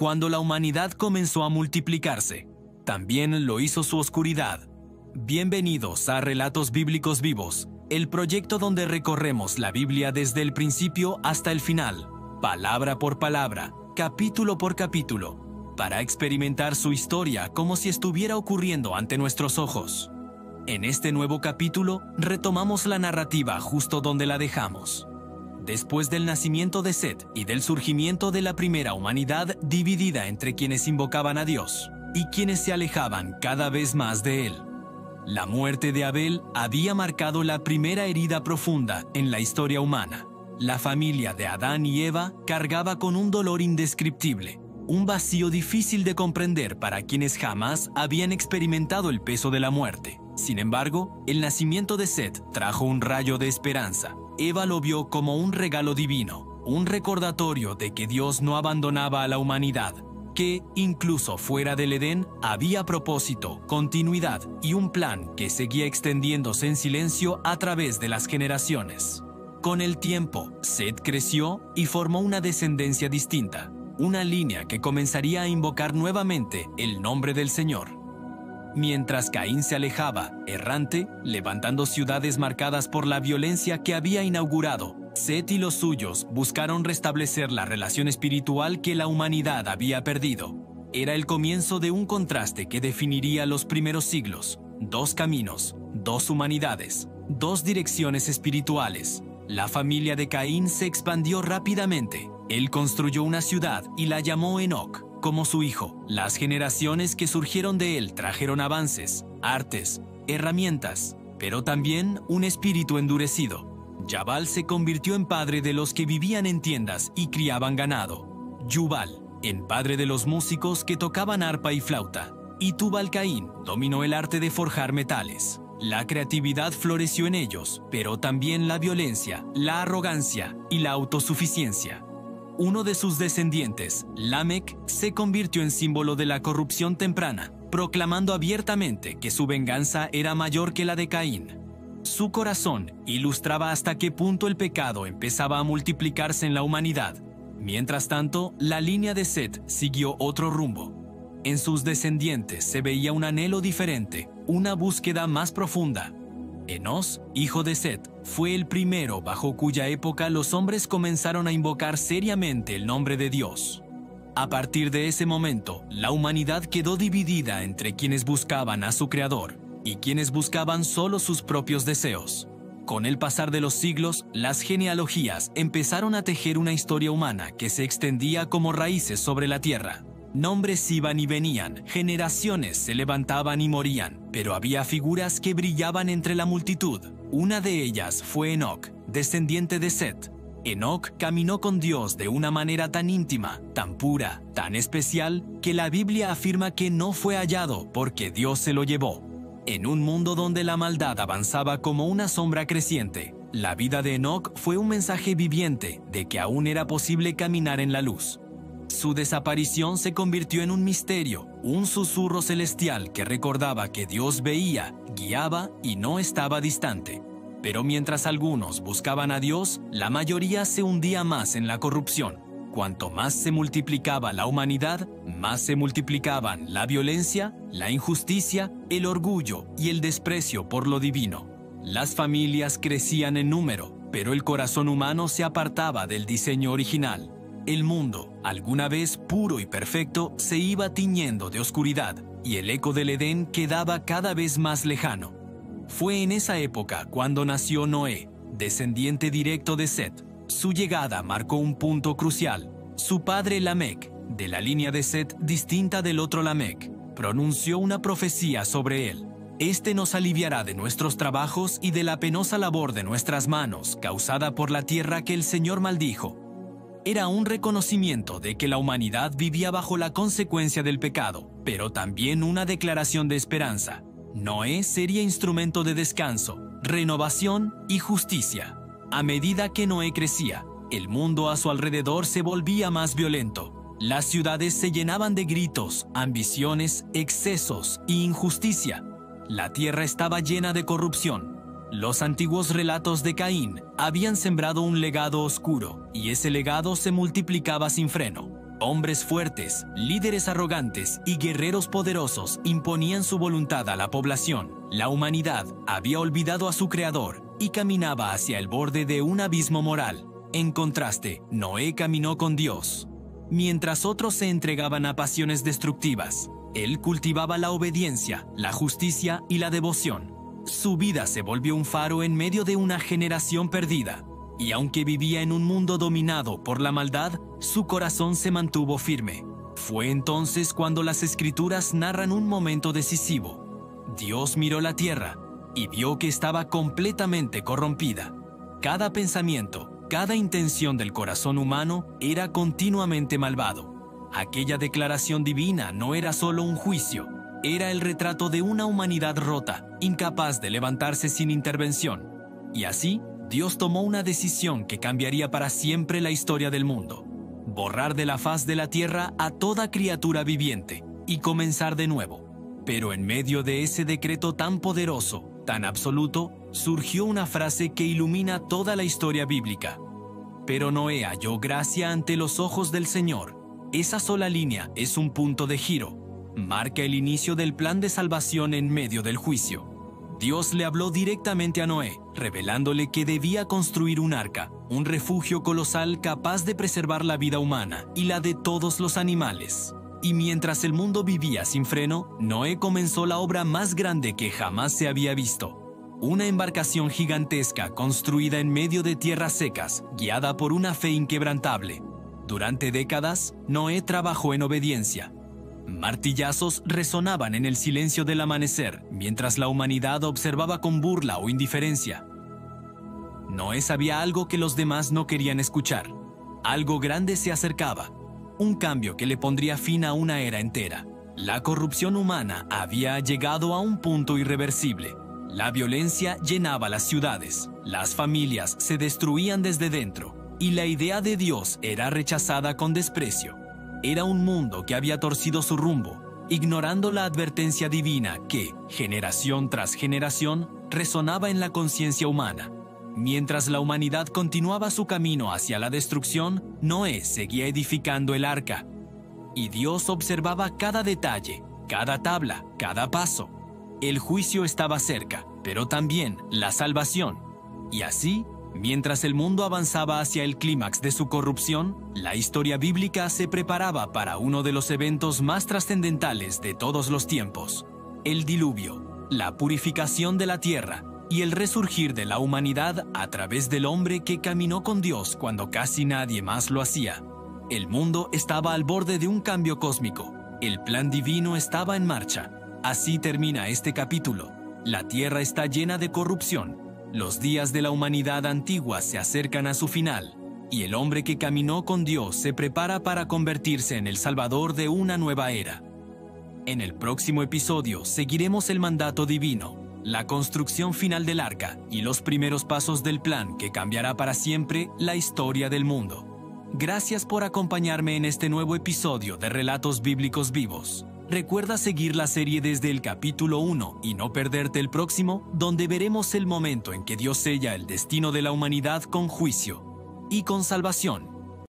cuando la humanidad comenzó a multiplicarse, también lo hizo su oscuridad. Bienvenidos a Relatos Bíblicos Vivos, el proyecto donde recorremos la Biblia desde el principio hasta el final, palabra por palabra, capítulo por capítulo, para experimentar su historia como si estuviera ocurriendo ante nuestros ojos. En este nuevo capítulo, retomamos la narrativa justo donde la dejamos. Después del nacimiento de Set y del surgimiento de la primera humanidad dividida entre quienes invocaban a Dios y quienes se alejaban cada vez más de Él. La muerte de Abel había marcado la primera herida profunda en la historia humana. La familia de Adán y Eva cargaba con un dolor indescriptible, un vacío difícil de comprender para quienes jamás habían experimentado el peso de la muerte. Sin embargo, el nacimiento de Set trajo un rayo de esperanza. Eva lo vio como un regalo divino, un recordatorio de que Dios no abandonaba a la humanidad, que, incluso fuera del Edén, había propósito, continuidad y un plan que seguía extendiéndose en silencio a través de las generaciones. Con el tiempo, Set creció y formó una descendencia distinta, una línea que comenzaría a invocar nuevamente el nombre del Señor. Mientras Caín se alejaba, errante, levantando ciudades marcadas por la violencia que había inaugurado, Set y los suyos buscaron restablecer la relación espiritual que la humanidad había perdido. Era el comienzo de un contraste que definiría los primeros siglos. Dos caminos, dos humanidades, dos direcciones espirituales. La familia de Caín se expandió rápidamente. Él construyó una ciudad y la llamó Enoc, como su hijo. Las generaciones que surgieron de él trajeron avances, artes, herramientas, pero también un espíritu endurecido. Jabal se convirtió en padre de los que vivían en tiendas y criaban ganado. Yubal, en padre de los músicos que tocaban arpa y flauta. Y Tubal-Caín dominó el arte de forjar metales. La creatividad floreció en ellos, pero también la violencia, la arrogancia y la autosuficiencia. Uno de sus descendientes, Lamec, se convirtió en símbolo de la corrupción temprana, proclamando abiertamente que su venganza era mayor que la de Caín. Su corazón ilustraba hasta qué punto el pecado empezaba a multiplicarse en la humanidad. Mientras tanto, la línea de Set siguió otro rumbo. En sus descendientes se veía un anhelo diferente, una búsqueda más profunda. Enós, hijo de Set, fue el primero bajo cuya época los hombres comenzaron a invocar seriamente el nombre de Dios. A partir de ese momento, la humanidad quedó dividida entre quienes buscaban a su Creador y quienes buscaban solo sus propios deseos. Con el pasar de los siglos, las genealogías empezaron a tejer una historia humana que se extendía como raíces sobre la tierra. Nombres iban y venían, generaciones se levantaban y morían, pero había figuras que brillaban entre la multitud. Una de ellas fue Enoc, descendiente de Set. Enoc caminó con Dios de una manera tan íntima, tan pura, tan especial, que la Biblia afirma que no fue hallado porque Dios se lo llevó. En un mundo donde la maldad avanzaba como una sombra creciente, la vida de Enoc fue un mensaje viviente de que aún era posible caminar en la luz. Su desaparición se convirtió en un misterio, un susurro celestial que recordaba que Dios veía, guiaba y no estaba distante. Pero mientras algunos buscaban a Dios, la mayoría se hundía más en la corrupción. Cuanto más se multiplicaba la humanidad, más se multiplicaban la violencia, la injusticia, el orgullo y el desprecio por lo divino. Las familias crecían en número, pero el corazón humano se apartaba del diseño original. El mundo, alguna vez puro y perfecto, se iba tiñendo de oscuridad y el eco del Edén quedaba cada vez más lejano. Fue en esa época cuando nació Noé, descendiente directo de Set. Su llegada marcó un punto crucial. Su padre Lamec, de la línea de Set distinta del otro Lamec, pronunció una profecía sobre él. Este nos aliviará de nuestros trabajos y de la penosa labor de nuestras manos, causada por la tierra que el Señor maldijo. Era un reconocimiento de que la humanidad vivía bajo la consecuencia del pecado, pero también una declaración de esperanza. Noé sería instrumento de descanso, renovación y justicia. A medida que Noé crecía, el mundo a su alrededor se volvía más violento. Las ciudades se llenaban de gritos, ambiciones, excesos e injusticia. La tierra estaba llena de corrupción. Los antiguos relatos de Caín habían sembrado un legado oscuro, y ese legado se multiplicaba sin freno. Hombres fuertes, líderes arrogantes y guerreros poderosos imponían su voluntad a la población. La humanidad había olvidado a su creador y caminaba hacia el borde de un abismo moral. En contraste, Noé caminó con Dios. Mientras otros se entregaban a pasiones destructivas, él cultivaba la obediencia, la justicia y la devoción. Su vida se volvió un faro en medio de una generación perdida. Y aunque vivía en un mundo dominado por la maldad, su corazón se mantuvo firme. Fue entonces cuando las Escrituras narran un momento decisivo. Dios miró la tierra y vio que estaba completamente corrompida. Cada pensamiento, cada intención del corazón humano era continuamente malvado. Aquella declaración divina no era solo un juicio, era el retrato de una humanidad rota, incapaz de levantarse sin intervención. Y así, Dios tomó una decisión que cambiaría para siempre la historia del mundo: borrar de la faz de la tierra a toda criatura viviente y comenzar de nuevo. Pero en medio de ese decreto tan poderoso, tan absoluto, surgió una frase que ilumina toda la historia bíblica. Pero Noé halló gracia ante los ojos del Señor. Esa sola línea es un punto de giro. Marca el inicio del plan de salvación en medio del juicio. Dios le habló directamente a Noé, revelándole que debía construir un arca, un refugio colosal capaz de preservar la vida humana y la de todos los animales. Y mientras el mundo vivía sin freno, Noé comenzó la obra más grande que jamás se había visto. Una embarcación gigantesca construida en medio de tierras secas, guiada por una fe inquebrantable. Durante décadas, Noé trabajó en obediencia. Martillazos resonaban en el silencio del amanecer, mientras la humanidad observaba con burla o indiferencia. Noé sabía algo que los demás no querían escuchar. Algo grande se acercaba, un cambio que le pondría fin a una era entera. La corrupción humana había llegado a un punto irreversible. La violencia llenaba las ciudades, las familias se destruían desde dentro, y la idea de Dios era rechazada con desprecio. Era un mundo que había torcido su rumbo, ignorando la advertencia divina que, generación tras generación, resonaba en la conciencia humana. Mientras la humanidad continuaba su camino hacia la destrucción, Noé seguía edificando el arca. Y Dios observaba cada detalle, cada tabla, cada paso. El juicio estaba cerca, pero también la salvación. Y así, mientras el mundo avanzaba hacia el clímax de su corrupción, la historia bíblica se preparaba para uno de los eventos más trascendentales de todos los tiempos: el diluvio, la purificación de la tierra y el resurgir de la humanidad a través del hombre que caminó con Dios cuando casi nadie más lo hacía. El mundo estaba al borde de un cambio cósmico. El plan divino estaba en marcha. Así termina este capítulo. La tierra está llena de corrupción. Los días de la humanidad antigua se acercan a su final, y el hombre que caminó con Dios se prepara para convertirse en el salvador de una nueva era. En el próximo episodio seguiremos el mandato divino, la construcción final del arca y los primeros pasos del plan que cambiará para siempre la historia del mundo. Gracias por acompañarme en este nuevo episodio de Relatos Bíblicos Vivos. Recuerda seguir la serie desde el capítulo 1 y no perderte el próximo, donde veremos el momento en que Dios sella el destino de la humanidad con juicio y con salvación.